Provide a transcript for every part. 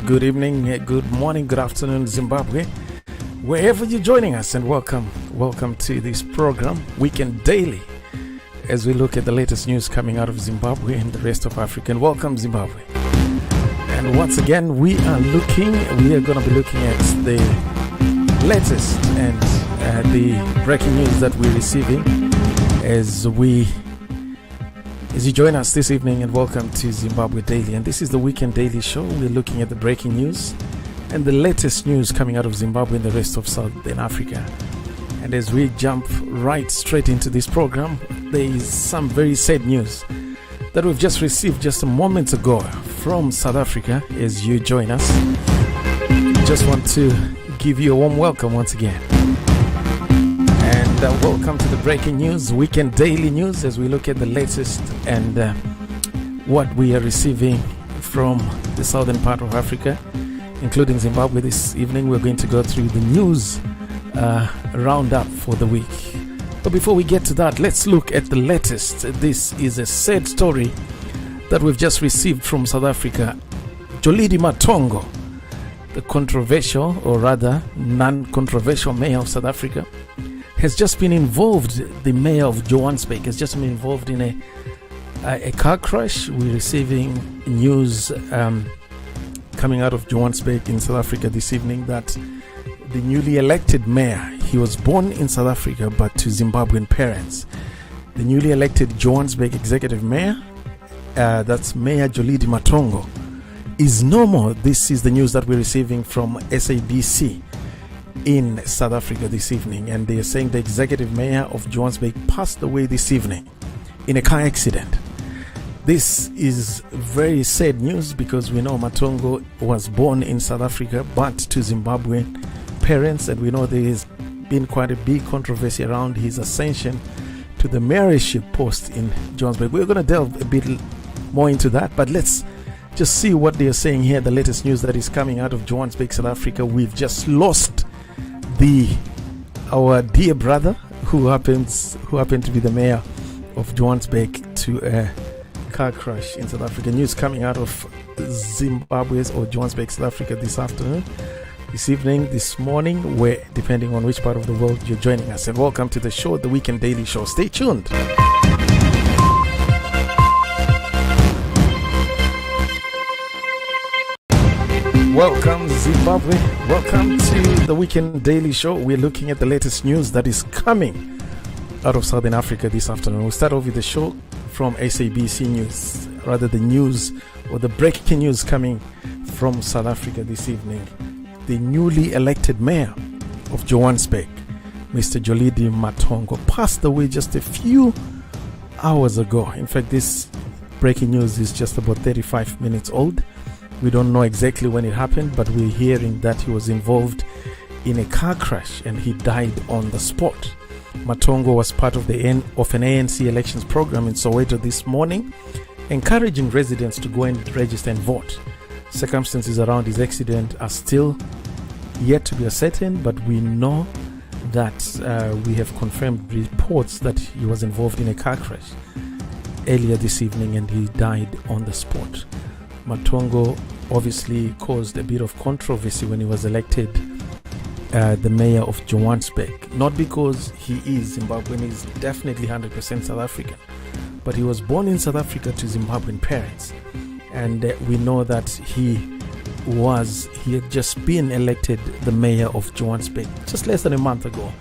good evening, good morning, good afternoon, Zimbabwe, wherever you're joining us, and welcome to this program, Weekend Daily, as we look at the latest news coming out of Zimbabwe and the rest of Africa. And welcome, Zimbabwe. And once again, we are going to be looking at the latest and the breaking news that we're receiving as you join us this evening. And welcome to Zimbabwe Daily. And this is the Weekend Daily Show. We're looking at the breaking news and the latest news coming out of Zimbabwe and the rest of Southern Africa. And as we jump right straight into this program, there is some very sad news that we've just received just a moment ago from South Africa. As you join us, just want to give you a warm welcome once again. And welcome to the breaking news, Weekend Daily News, as we look at the latest and what we are receiving from the southern part of Africa, including Zimbabwe. This evening we're going to go through the news roundup for the week. But before we get to that, let's look at the latest. This is a sad story that we've just received from South Africa. Jolidi Matongo, the controversial, or rather non-controversial mayor of South Africa, has just been involved. The mayor of Johannesburg has just been involved in a car crash. We're receiving news coming out of Johannesburg in South Africa this evening that the newly elected mayor, he was born in South Africa but to Zimbabwean parents. The newly elected Johannesburg executive mayor, that's Mayor Jolidi Matongo, is no more. This is the news that we're receiving from SABC in South Africa this evening, and they are saying the executive mayor of Johannesburg passed away this evening in a car accident. This is very sad news because we know Matongo was born in South Africa but to Zimbabwean parents, and we know there has been quite a big controversy around his ascension to the mayorship post in Johannesburg. We're going to delve a bit more into that, but let's just see what they are saying here. The latest news that is coming out of Johannesburg, South Africa. We've just lost our dear brother who happened to be the mayor of Johannesburg to a car crash in South Africa. News coming out of Zimbabwe's or Johannesburg, South Africa this afternoon, this evening, this morning, where depending on which part of the world you're joining us. And welcome to the show, the Weekend Daily Show. Stay tuned. Welcome, Zimbabwe. Welcome to the Weekend Daily Show. We're looking at the latest news that is coming out of Southern Africa this afternoon. We'll start off with the show from SABC News, rather the news or the breaking news coming from South Africa this evening. The newly elected mayor of Johannesburg, Mr. Jolidi Matongo, passed away just a few hours ago. In fact, this breaking news is just about 35 minutes old. We don't know exactly when it happened, but we're hearing that he was involved in a car crash and he died on the spot. Matongo was part of an ANC elections program in Soweto this morning, encouraging residents to go and register and vote. Circumstances around his accident are still yet to be ascertained, but we know that we have confirmed reports that he was involved in a car crash earlier this evening and he died on the spot. Matongo obviously caused a bit of controversy when he was elected the mayor of Johannesburg. Not because he is Zimbabwean, he's definitely 100% South African, but he was born in South Africa to Zimbabwean parents. And we know that he had just been elected the mayor of Johannesburg just less than a month ago.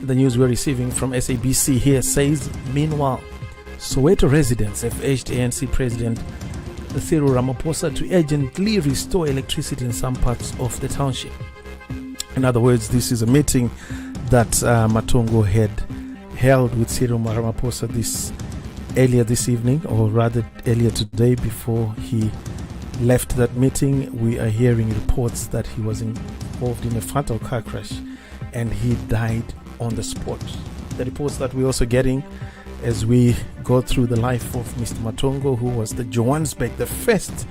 The news we're receiving from SABC here says, meanwhile, Soweto residents have urged ANC President Cyril Ramaphosa to urgently restore electricity in some parts of the township. In other words, this is a meeting that Matongo had held with Cyril Ramaphosa earlier this evening, or rather earlier today before he left that meeting. We are hearing reports that he was involved in a fatal car crash and he died on the spot. The reports that we're also getting as we go through the life of Mr. Matongo, who was the Johannesburg, the first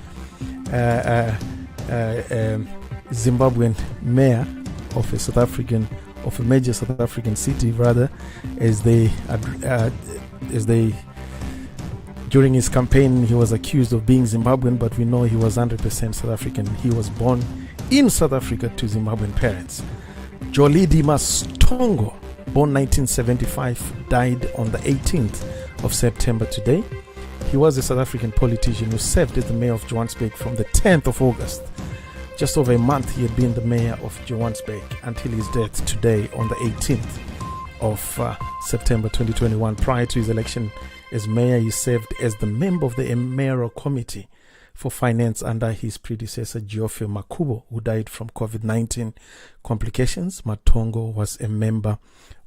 Zimbabwean mayor of a major South African city, rather, as they During his campaign, he was accused of being Zimbabwean, but we know he was 100% South African. He was born in South Africa to Zimbabwean parents. Jolidi Mastongo, born 1975, died on the 18th of September today. He was a South African politician who served as the mayor of Johannesburg from the 10th of August. Just over a month he had been the mayor of Johannesburg until his death today on the 18th of September 2021. Prior to his election as mayor, he served as the member of the mayoral committee for finance under his predecessor Geoffrey Makubo, who died from COVID-19 complications. Matongo was a member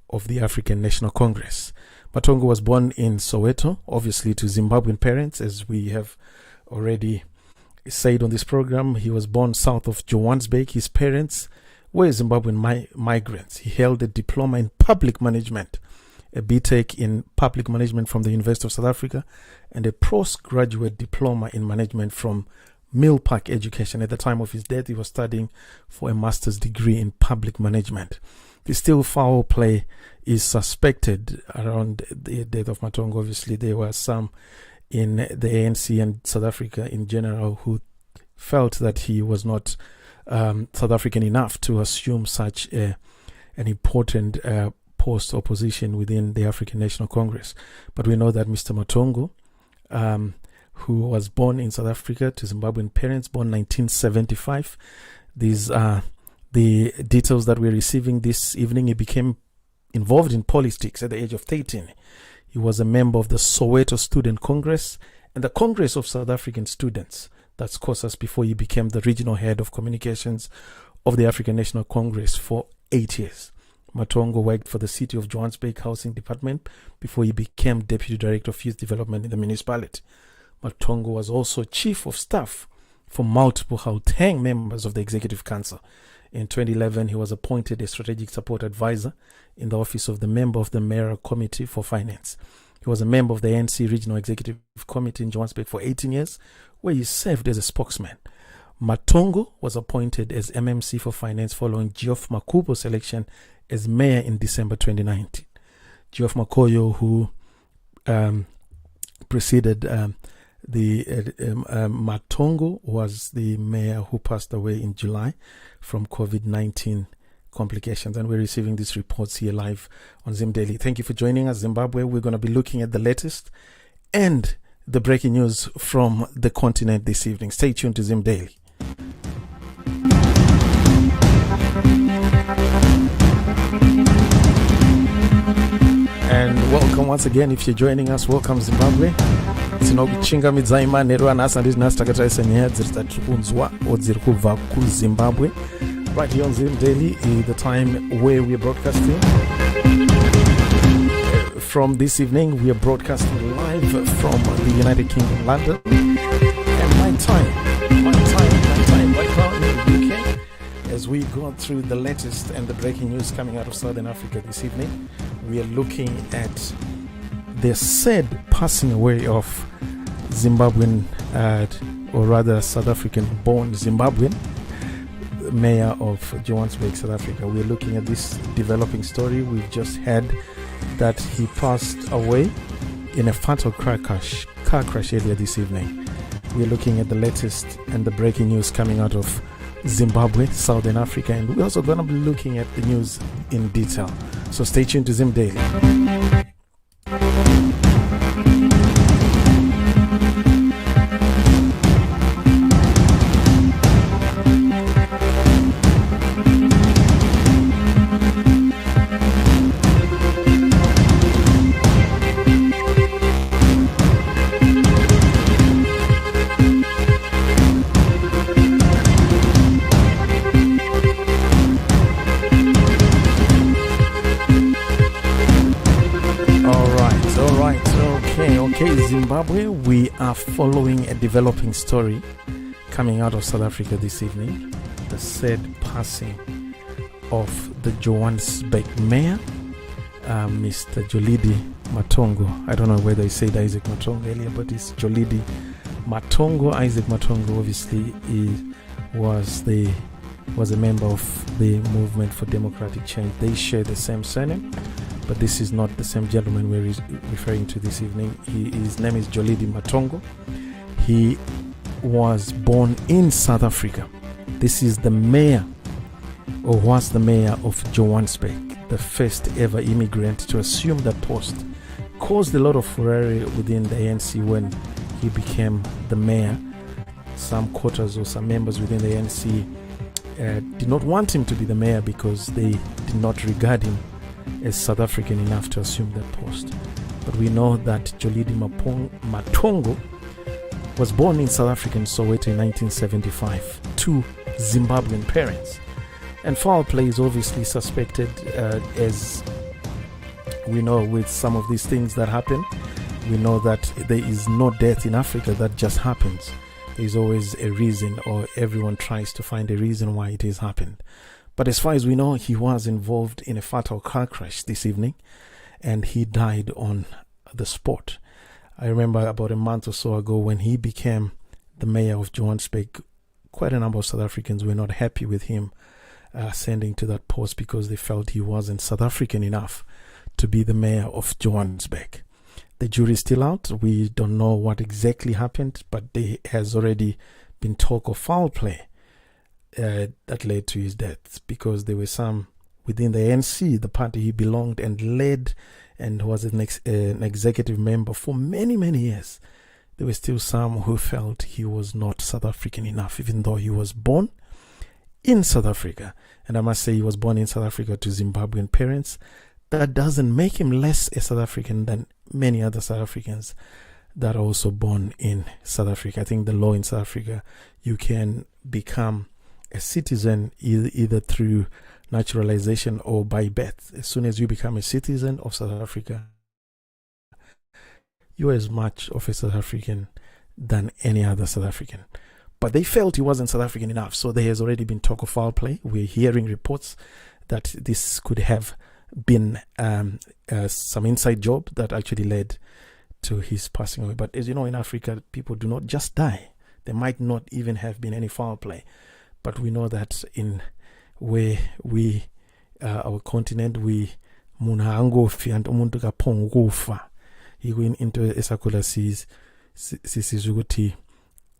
of the African National Congress. Matongo was born in Soweto, obviously to Zimbabwean parents, as we have already said on this program. He was born south of Johannesburg. His parents were Zimbabwean migrants. He held a diploma in public management, a BTech in public management from the University of South Africa, and a postgraduate diploma in management from Mill Park Education. At the time of his death, he was studying for a master's degree in public management. The still foul play is suspected around the death of Matongo. Obviously, there were some in the ANC and South Africa in general who felt that he was not South African enough to assume such an important post or position within the African National Congress. But we know that Mr. Matongo, who was born in South Africa to Zimbabwean parents, born 1975, these are the details that we're receiving this evening. He became involved in politics at the age of 13. He was a member of the Soweto Student Congress and the Congress of South African Students. That's COSAS, before he became the regional head of communications of the African National Congress for 8 years. Matongo worked for the City of Johannesburg Housing Department before he became Deputy Director of Youth Development in the municipality. Matongo was also Chief of Staff for multiple Gauteng members of the Executive Council. In 2011, he was appointed a Strategic Support Advisor in the office of the member of the Mayoral Committee for Finance. He was a member of the ANC Regional Executive Committee in Johannesburg for 18 years, where he served as a spokesman. Matongo was appointed as MMC for Finance following Geoff Makubo's election as mayor in December 2019. Geoff Makoyo, who preceded Matongo, was the mayor who passed away in July from COVID-19 complications. And we're receiving these reports here live on zimDaily. Thank you for joining us, Zimbabwe. We're going to be looking at the latest and the breaking news from the continent this evening. Stay tuned to zimDaily. And welcome once again. If you're joining us, welcome Zimbabwe. Tinokuchinga midzaima nerwana ndizvi nhasi takataisa nyaya dziri kunzwa dziri kubva kuZimbabwe. Right here on zimDaily, the time where we are broadcasting. From this evening, we are broadcasting live from the United Kingdom, London. And my time right now in the UK, as we go through the latest and the breaking news coming out of Southern Africa this evening. We are looking at the said passing away of Zimbabwean, or rather South African-born Zimbabwean, mayor of Johannesburg, South Africa. We're looking at this developing story. We've just heard that he passed away in a fatal car crash earlier this evening. We're looking at the latest and the breaking news coming out of Zimbabwe, Southern Africa, and we're also going to be looking at the news in detail. So stay tuned to zimDaily. Zimbabwe, we are following a developing story coming out of South Africa this evening. The said passing of the Johannesburg mayor, Mr. Jolidi Matongo. I don't know whether he said Isaac Matongo earlier, but it's Jolidi Matongo. Isaac Matongo, obviously, was a member of the Movement for Democratic Change. They share the same surname. but this is not the same gentleman we're referring to this evening. His name is Jolidi Matongo. He was born in South Africa. This is the mayor, or was the mayor of Johannesburg, the first ever immigrant to assume that post. Caused a lot of furore within the ANC when he became the mayor. Some quarters or some members within the ANC did not want him to be the mayor because they did not regard him as South African enough to assume that post. But we know that Jolidi Matongo was born in South Africa in Soweto in 1975 to Zimbabwean parents. And foul play is obviously suspected, as we know with some of these things that happen. We know that there is no death in Africa that just happens. There's always a reason, or everyone tries to find a reason why it has happened. But as far as we know, he was involved in a fatal car crash this evening, and he died on the spot. I remember about a month or so ago when he became the mayor of Johannesburg, quite a number of South Africans were not happy with him ascending to that post because they felt he wasn't South African enough to be the mayor of Johannesburg. The jury is still out. We don't know what exactly happened, but there has already been talk of foul play that led to his death, because there were some within the ANC, the party he belonged and led and was an executive member for many, many years. There were still some who felt he was not South African enough, even though he was born in South Africa. And I must say, he was born in South Africa to Zimbabwean parents. That doesn't make him less a South African than many other South Africans that are also born in South Africa. I think the law in South Africa, you can become a citizen either through naturalization or by birth. As soon as you become a citizen of South Africa, you are as much of a South African than any other South African. But they felt he wasn't South African enough, so there has already been talk of foul play. We're hearing reports that this could have been some inside job that actually led to his passing away. But as you know, in Africa, people do not just die. There might not even have been any foul play. But we know that in where we, our continent, we muna angofi and umuntu kapongufa. Going into esakula sisizuguti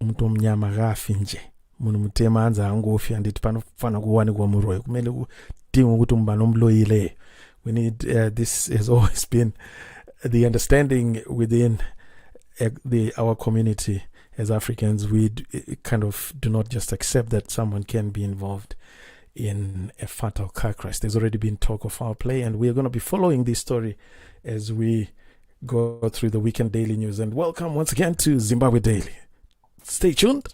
umuntu omnyama gafi nje. Munu mutema anza angofi and pano kuwani kwa muroyo. Kumele kudinga ukuthi umbane omloyile. We need, this has always been the understanding within our community as Africans. We kind of do not just accept that someone can be involved in a fatal car crash. There's already been talk of foul play, and we are going to be following this story as we go through the weekend daily news. And welcome once again to Zimbabwe Daily. Stay tuned.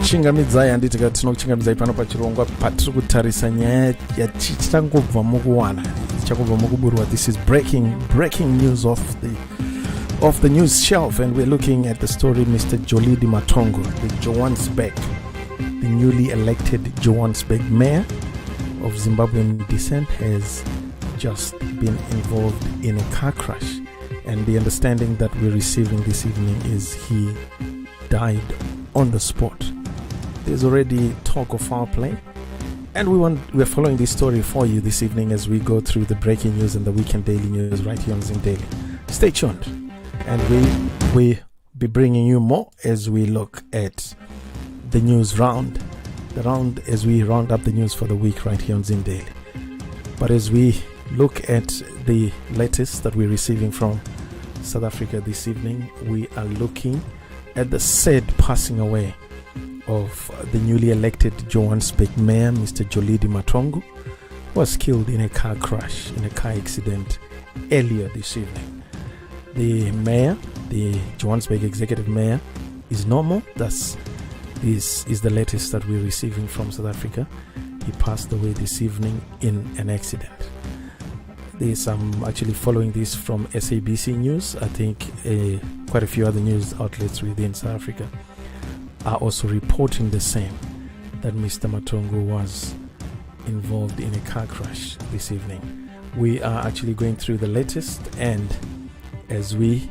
Chingamidza yanditika tinokuchingamidza pano pachirongwa patiri kutarisa nyaya yachitangobva mukuwana chakobva mukuburwa. This is breaking news off the news shelf, and we're looking at the story Mr. Jolidi Matongo, the Johannesburg, the newly elected Johannesburg mayor of Zimbabwean descent, has just been involved in a car crash, and the understanding that we're receiving this evening is he died on the spot. There's already talk of foul play, and we're following this story for you this evening as we go through the breaking news and the weekend daily news right here on zimDaily. Stay tuned, and we be bringing you more as we look at the news round as we round up the news for the week right here on zimDaily. But as we look at the latest that we're receiving from South Africa this evening, we are looking at the sad passing away of the newly elected Johannesburg mayor, Mr. Jolidi Matongo, who was killed in a car crash, in a car accident earlier this evening. The mayor, the Johannesburg executive mayor, is no more. That's This is the latest that we're receiving from South Africa. He passed away this evening in an accident. I'm actually following this from SABC News. I think quite a few other news outlets within South Africa are also reporting the same, that Mr. Matongo was involved in a car crash this evening. We are actually going through the latest, and as we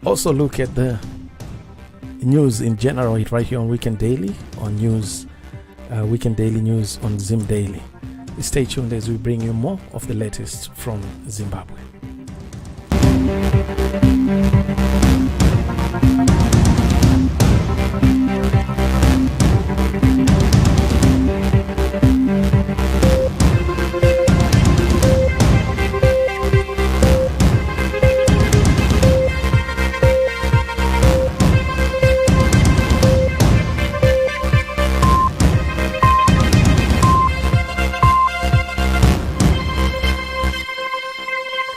also look at the news in general right here on Weekend Daily, on news, Weekend Daily News on zimDaily. Stay tuned as we bring you more of the latest from Zimbabwe.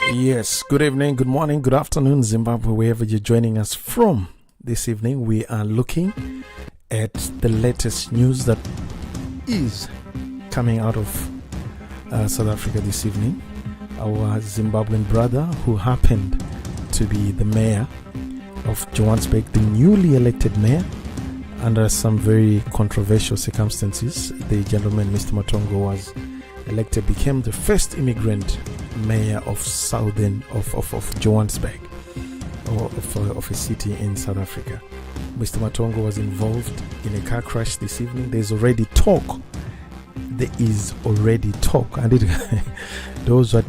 Yes, good evening, good morning, good afternoon, Zimbabwe, wherever you're joining us from. This evening, we are looking at the latest news that is coming out of South Africa this evening. Our Zimbabwean brother, who happened to be the mayor of Johannesburg, the newly elected mayor, under some very controversial circumstances. The gentleman, Mr. Matongo, was elected, became the first immigrant mayor of Johannesburg, or of a city in South Africa. Mr. Matongo was involved in a car crash this evening. There is already talk, and those that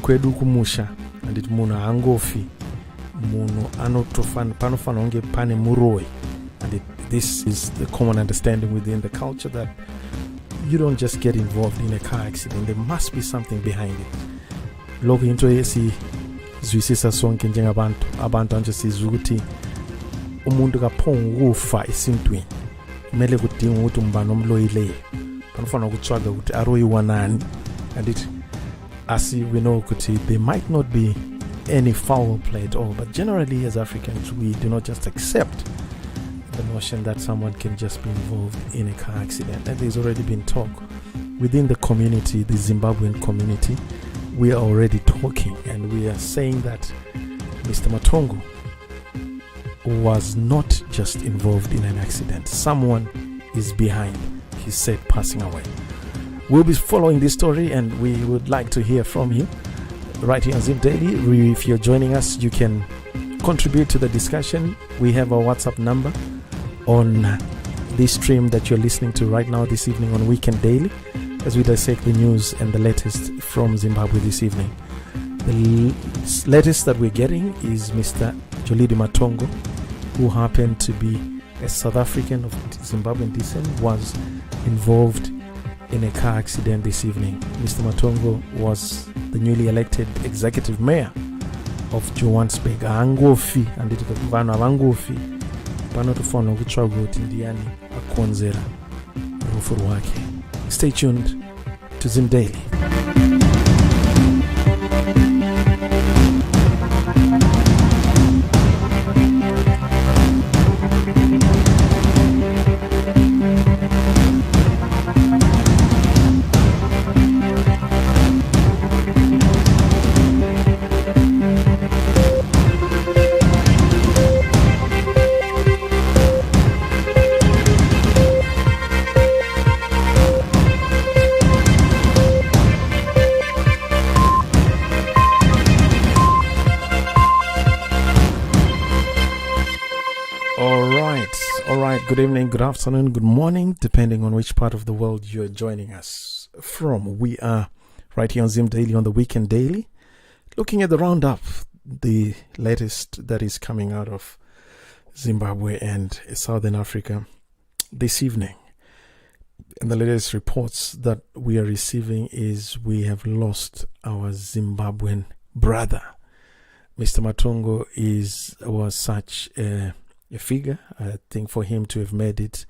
kwedu kumusha, and it muna angofi muno anotofan panofan onge pane muroi, and this is the common understanding within the culture, that you don't just get involved in a car accident. There must be something behind it. Lokho into esizwisisa sonke abantu anje sizwa ukuthi umuntu kaphonga ukufa esintwini. Kumele kudinga ukuthi umbani omloyileyo. Panofana ukutswaga ukuthi aroyiwa nani. And as we know ukuthi there might not be any foul play at all, but generally as Africans we do not just accept the notion that someone can just be involved in a car accident. And there's already been talk within the community, the Zimbabwean community. We are already talking, and we are saying that Mr. Matongo was not just involved in an accident. Someone is behind his said passing away. We'll be following this story, and we would like to hear from you right here on zimDaily. If you're joining us, you can contribute to the discussion. We have our WhatsApp number on this stream that you're listening to right now this evening on Weekend Daily, as we dissect the news and the latest from Zimbabwe this evening. The latest that we're getting is Mr. Jolidi Matongo, who happened to be a South African of Zimbabwean descent, was involved in a car accident this evening. Mr. Matongo was the newly elected executive mayor of Johannesburg. Angofi, and it was vanhu avangofi panotofana kutsvaga kuti ndiani akonzera rufu rwake. Stay tuned to zimDaily. Good evening, good afternoon, good morning, depending on which part of the world you're joining us from. We are right here on zimDaily on the Weekend Daily, looking at the Roundup, the latest that is coming out of Zimbabwe and Southern Africa this evening. And the latest reports that we are receiving is we have lost our Zimbabwean brother. Mr. Matongo was such a figure. I think for him to have made it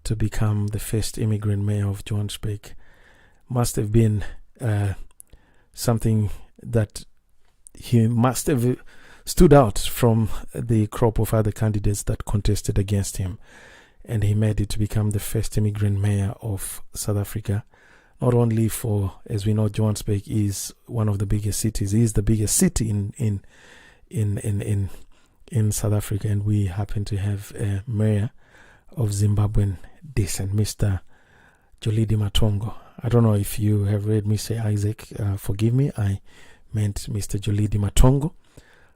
to become the first immigrant mayor of Johannesburg must have been something that he must have stood out from the crop of other candidates that contested against him, and he made it to become the first immigrant mayor of South Africa. Not only for, as we know, Johannesburg is one of the biggest cities. It is the biggest city in South Africa, and we happen to have a mayor of Zimbabwean descent, Mr. Jolidi Matongo. I don't know if you have read me say Isaac. Forgive me, I meant Mr. Jolidi Matongo.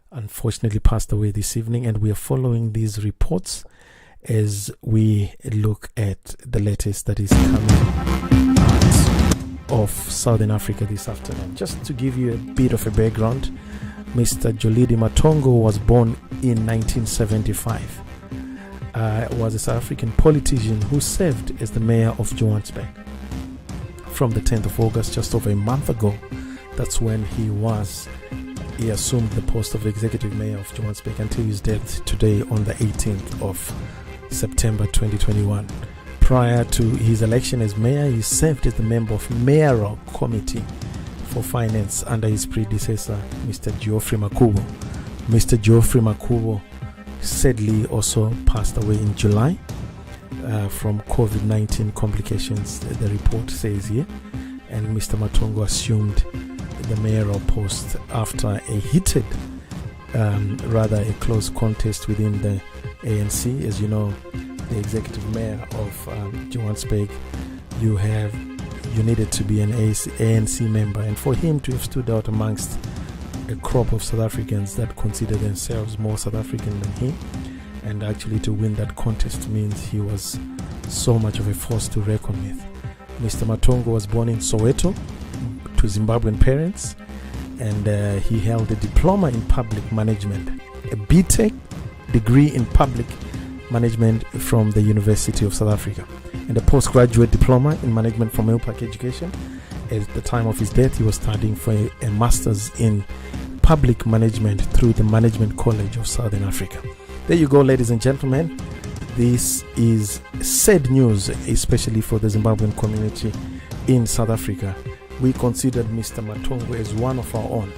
Unfortunately passed away this evening, and we are following these reports as we look at the latest that is coming out of Southern Africa this afternoon. Just to give you a bit of a background, Mr. Jolidi Matongo was born in 1975. Was a South African politician who served as the mayor of Johannesburg from the 10th of August, just over a month ago. That's when he assumed the post of executive mayor of Johannesburg until his death today on the 18th of September 2021. Prior to his election as mayor, he served as the member of Mayoral Committee for Finance under his predecessor, Mr. Geoffrey Makubo. Mr. Geoffrey Makubo sadly also passed away in July from COVID-19 complications, the report says here, and Mr. Matongo assumed the mayoral post after a heated, rather a close contest within the ANC. As you know, the executive mayor of Johannesburg, you needed to be an ANC member, and for him to have stood out amongst a crop of South Africans that consider themselves more South African than him, and actually to win that contest means he was so much of a force to reckon with. Mr. Matongo was born in Soweto to Zimbabwean parents, and he held a diploma in public management, a BTech degree in public management from the University of South Africa, and a postgraduate diploma in management from Milpark Education. At the time of his death, he was studying for a master's in public management through the Management College of Southern Africa. There you go, ladies and gentlemen. This is sad news, especially for the Zimbabwean community in South Africa. We considered Mr. Matongo as one of our own.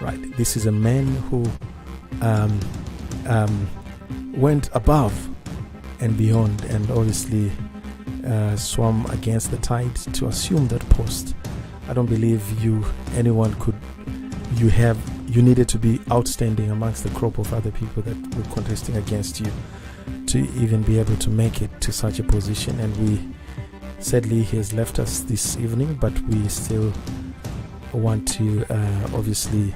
Right, this is a man who went above and beyond, and obviously swam against the tide to assume that post. I don't believe you needed to be outstanding amongst the crop of other people that were contesting against you to even be able to make it to such a position. And sadly he has left us this evening, but we still want to obviously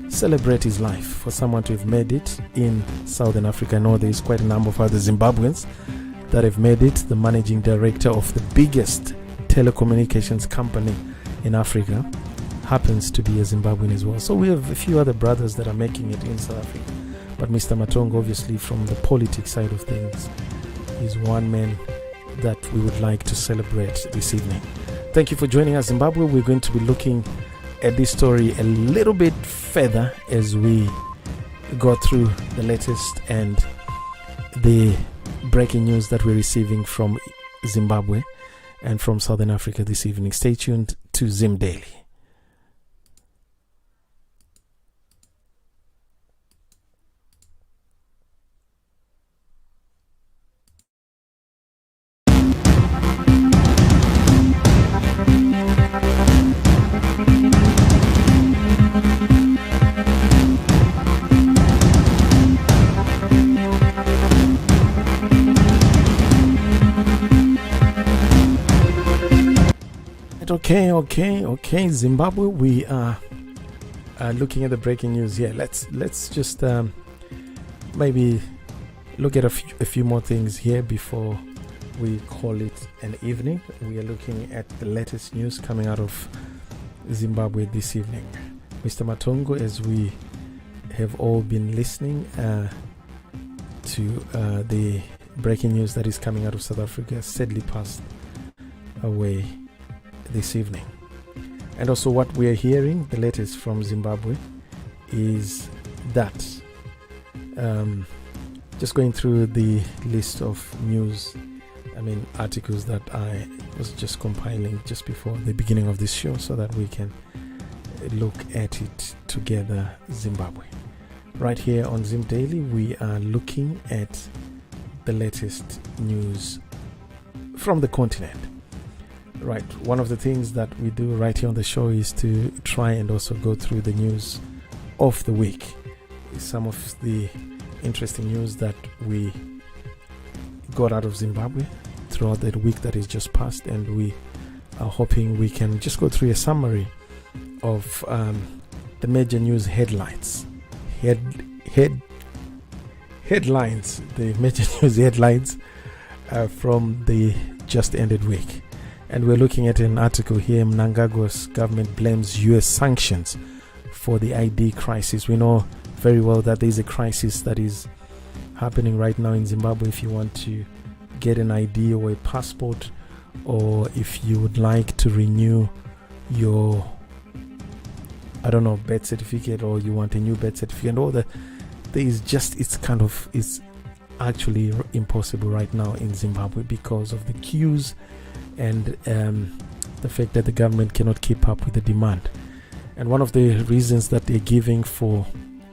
celebrate his life. For someone to have made it in Southern Africa, I know there is quite a number of other Zimbabweans that have made it. The managing director of the biggest telecommunications company in Africa happens to be a Zimbabwean as well. So we have a few other brothers that are making it in South Africa. But Mr. Matongo, obviously from the politics side of things, is one man that we would like to celebrate this evening. Thank you for joining us, Zimbabwe. We're going to be looking at this story a little bit further as we go through the latest and the breaking news that we're receiving from Zimbabwe and from Southern Africa this evening. Stay tuned to zimDaily. Okay, Zimbabwe, we are looking at the breaking news here. Let's just maybe look at a few more things here before we call it an evening. We are looking at the latest news coming out of Zimbabwe this evening. Mr. Matongo, as we have all been listening to the breaking news that is coming out of South Africa, sadly passed away this evening. And also what we are hearing, the latest from Zimbabwe, is that just going through the list of articles that I was just compiling just before the beginning of this show so that we can look at it together. Zimbabwe. Right here on zimDaily, we are looking at the latest news from the continent. Right, one of the things that we do right here on the show is to try and also go through the news of the week. Some of the interesting news that we got out of Zimbabwe throughout the week that is just passed, and we are hoping we can just go through a summary of the major news headlines. Headlines, the major news headlines from the just ended week. And we're looking at an article here. Mnangagwa's government blames US sanctions for the ID crisis. We know very well that there's a crisis that is happening right now in Zimbabwe. If you want to get an ID or a passport, or if you would like to renew your birth certificate, or you want a new birth certificate, and all that, it's actually impossible right now in Zimbabwe because of the queues and the fact that the government cannot keep up with the demand. And one of the reasons that they're giving for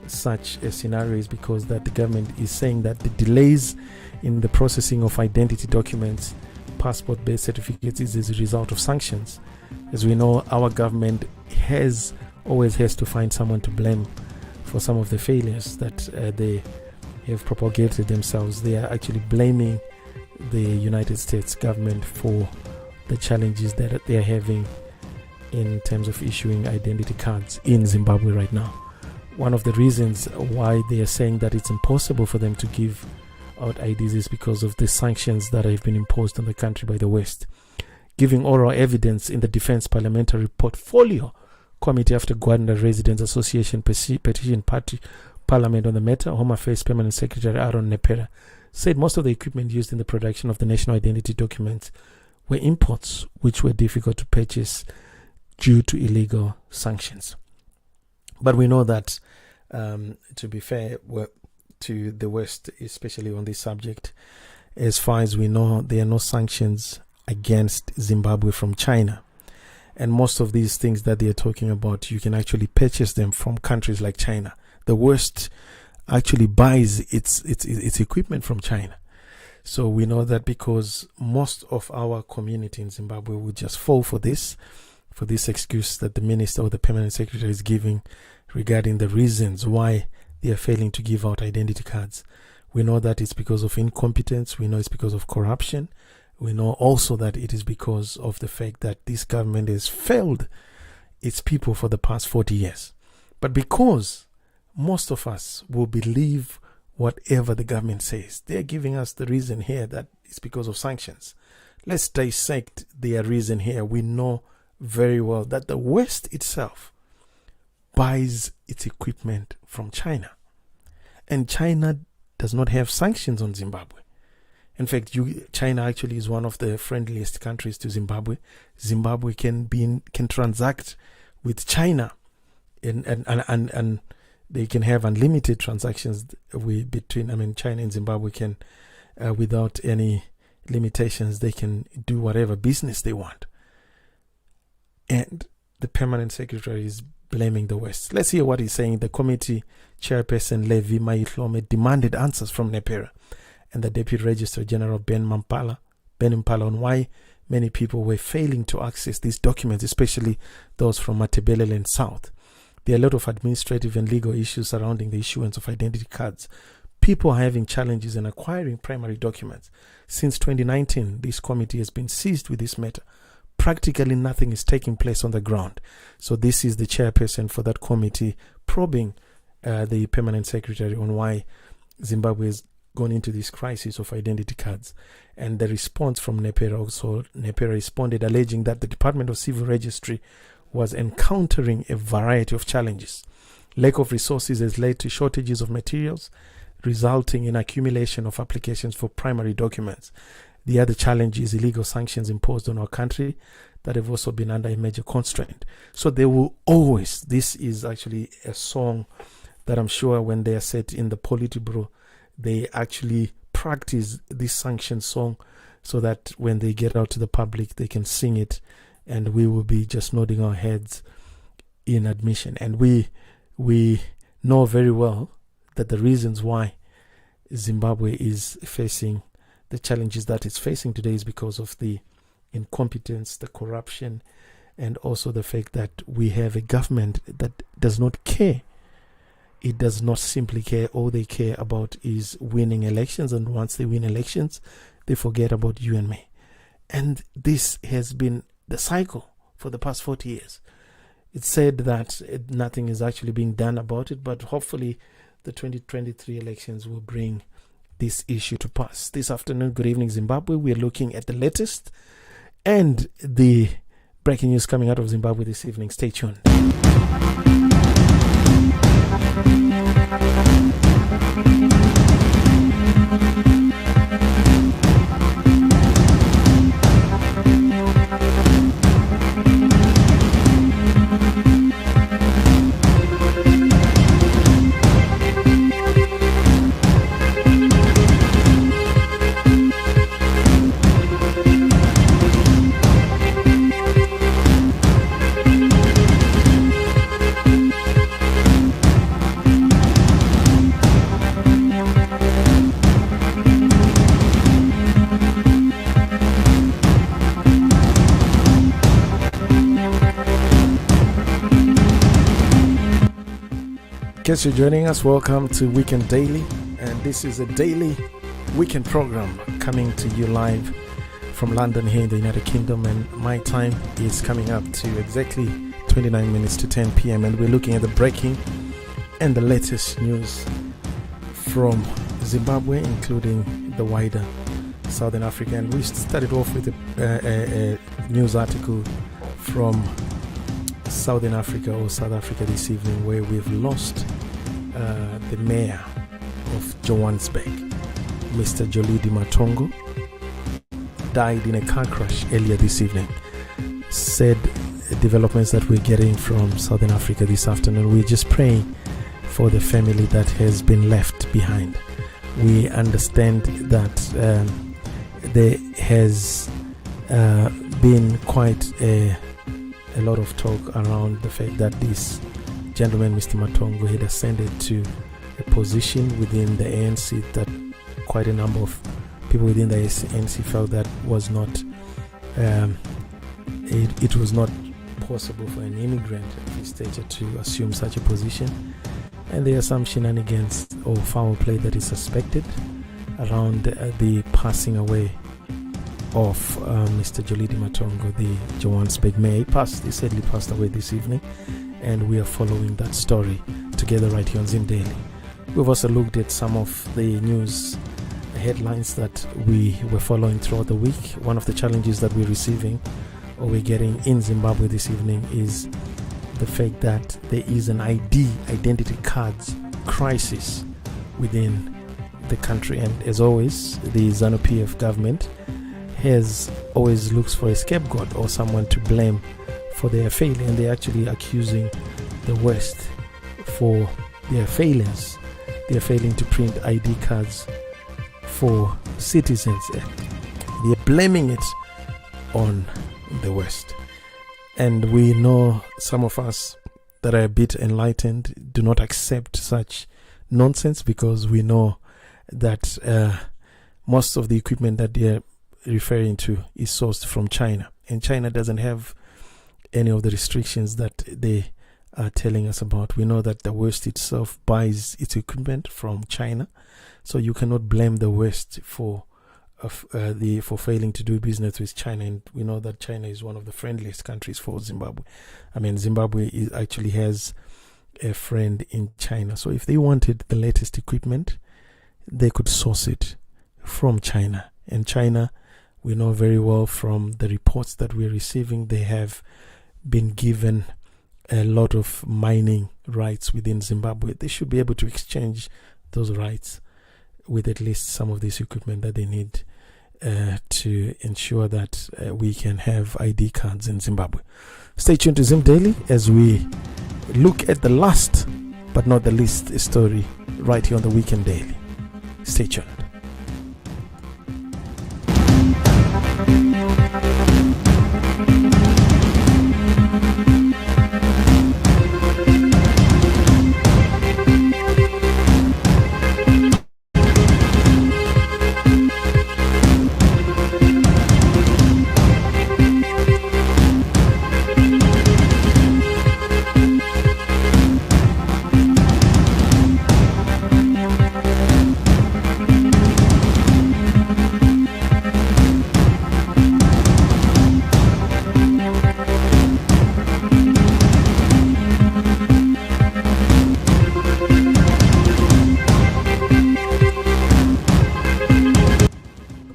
such a scenario is because that the government is saying that the delays in the processing of identity documents, passport-based certificates, is as a result of sanctions. As we know, our government always has to find someone to blame for some of the failures that they have propagated themselves. They are actually blaming the United States government for the challenges that they are having in terms of issuing identity cards in Zimbabwe right now. One of the reasons why they are saying that it's impossible for them to give out IDs is because of the sanctions that have been imposed on the country by the West. Giving oral evidence in the Defense Parliamentary Portfolio Committee after Gwanda Residents Association petition Parliament on the matter, Home Affairs Permanent Secretary Aaron Nepera said most of the equipment used in the production of the national identity documents were imports which were difficult to purchase due to illegal sanctions. But we know that, to be fair to the West, especially on this subject, as far as we know, there are no sanctions against Zimbabwe from China. And most of these things that they are talking about, you can actually purchase them from countries like China. The West actually buys its equipment from China. So we know that because most of our community in Zimbabwe would just fall for this excuse that the minister or the permanent secretary is giving regarding the reasons why they are failing to give out identity cards. We know that it's because of incompetence. We know it's because of corruption. We know also that it is because of the fact that this government has failed its people for the past 40 years. But because most of us will believe whatever the government says, they're giving us the reason here that it's because of sanctions. Let's dissect their reason here. We know very well that the West itself buys its equipment from China. And China does not have sanctions on Zimbabwe. In fact, China actually is one of the friendliest countries to Zimbabwe. Zimbabwe can transact with China, and they can have unlimited transactions between China and Zimbabwe can, without any limitations, they can do whatever business they want. And the permanent secretary is blaming the West. Let's hear what he's saying. The committee chairperson Levi Maihlome demanded answers from Nepera and the Deputy Registrar General Ben Impala on why many people were failing to access these documents, especially those from Matabeleland South. There are a lot of administrative and legal issues surrounding the issuance of identity cards. People are having challenges in acquiring primary documents. Since 2019, this committee has been seized with this matter. Practically nothing is taking place on the ground. So this is the chairperson for that committee probing the permanent secretary on why Zimbabwe has gone into this crisis of identity cards. And the response from Nepera responded alleging that the Department of Civil Registry was encountering a variety of challenges. Lack of resources has led to shortages of materials, resulting in accumulation of applications for primary documents. The other challenge is illegal sanctions imposed on our country that have also been under a major constraint. So they will always, this is actually a song that I'm sure when they are set in the Politburo, they actually practice this sanction song so that when they get out to the public, they can sing it and we will be just nodding our heads in admission. And we know very well that the reasons why Zimbabwe is facing the challenges that it's facing today is because of the incompetence, the corruption, and also the fact that we have a government that does not care. It does not simply care. All they care about is winning elections, and once they win elections, they forget about you and me. And this has been the cycle for the past 40 years. It's said that nothing is actually being done about it, but hopefully the 2023 elections will bring this issue to pass. This afternoon, good evening Zimbabwe. We're looking at the latest and the breaking news coming out of Zimbabwe this evening. Stay tuned. In case you're joining us, welcome to Weekend Daily, and this is a daily weekend program coming to you live from London here in the United Kingdom, and my time is coming up to exactly 29 minutes to 10 p.m. and we're looking at the breaking and the latest news from Zimbabwe, including the wider Southern Africa. And we started off with a news article from Southern Africa or South Africa this evening, where we've lost the mayor of Johannesburg, Mr. Jolidi Matongo, died in a car crash earlier this evening. Said developments that we're getting from Southern Africa this afternoon. We're just praying for the family that has been left behind. We understand that there has been quite a lot of talk around the fact that this gentleman, Mr. Matongo, had ascended to a position within the ANC that quite a number of people within the ANC felt that was not it was not possible for an immigrant of his stature to assume such a position, and there are some shenanigans or foul play that is suspected around the passing away of Mr. Jolidi Matongo, the Johannesburg mayor. He sadly passed away this evening, and we are following that story together right here on zimDaily. We've also looked at some of the news headlines that we were following throughout the week. One of the challenges that we're receiving or we're getting in Zimbabwe this evening is the fact that there is an identity cards crisis within the country, and as always, the ZANU-PF government has always looks for a scapegoat or someone to blame for their failure, and they're actually accusing the West for their failures. They're failing to print ID cards for citizens. They're blaming it on the West. And we know some of us that are a bit enlightened do not accept such nonsense, because we know that most of the equipment that they're referring to is sourced from China, and China doesn't have any of the restrictions that they are telling us about. We know that the West itself buys its equipment from China, so you cannot blame the West for failing to do business with China. And we know that China is one of the friendliest countries for Zimbabwe. I mean, Zimbabwe actually has a friend in China, so if they wanted the latest equipment, they could source it from China. And China, we know very well from the reports that we're receiving, they have been given a lot of mining rights within Zimbabwe. They should be able to exchange those rights with at least some of this equipment that they need to ensure that we can have ID cards in Zimbabwe. Stay tuned to zimDaily as we look at the last but not the least story right here on the Weekend Daily. Stay tuned.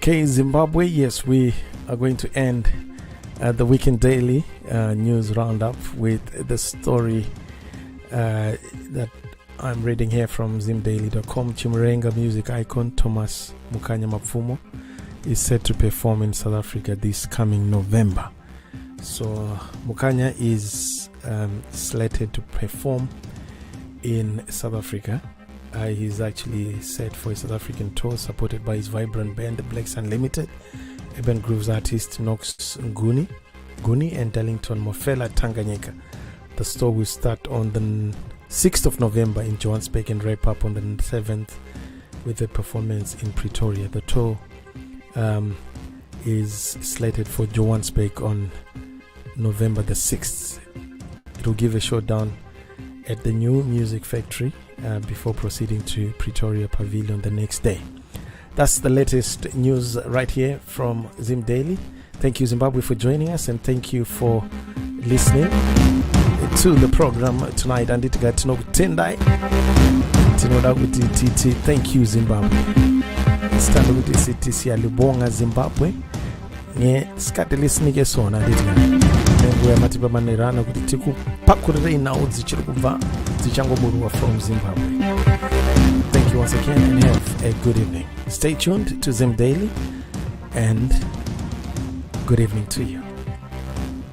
Okay, Zimbabwe, yes, we are going to end the Weekend Daily News Roundup with the story that I'm reading here from zimDaily.com. Chimurenga music icon Thomas Mukanya Mapfumo is set to perform in South Africa this coming November. So Mukanya is slated to perform in South Africa. He's actually set for a South African tour supported by his vibrant band, the Blacks Unlimited, Urban Grooves artist Knox Guni, and Darlington Mofela Tanganyika. The tour will start on the 6th of November in Johannesburg and wrap up on the 7th with a performance in Pretoria. The tour is slated for Johannesburg on November the 6th. It will give a showdown at the New Music Factory before proceeding to Pretoria Pavilion the next day. That's the latest news right here from zimDaily. Thank you, Zimbabwe, for joining us, and thank you for listening to the program tonight. And it got to know Tendai. Thank you, Zimbabwe. Stand with the city, Libonga, Zimbabwe. Skate listening ke sona ndithi matiba manerana kuti tikupakurire inawo dzichiri kubva dzichangoburuwa from Zimbabwe. Thank you once again and have a good evening. Stay tuned to zimDaily and good evening to you.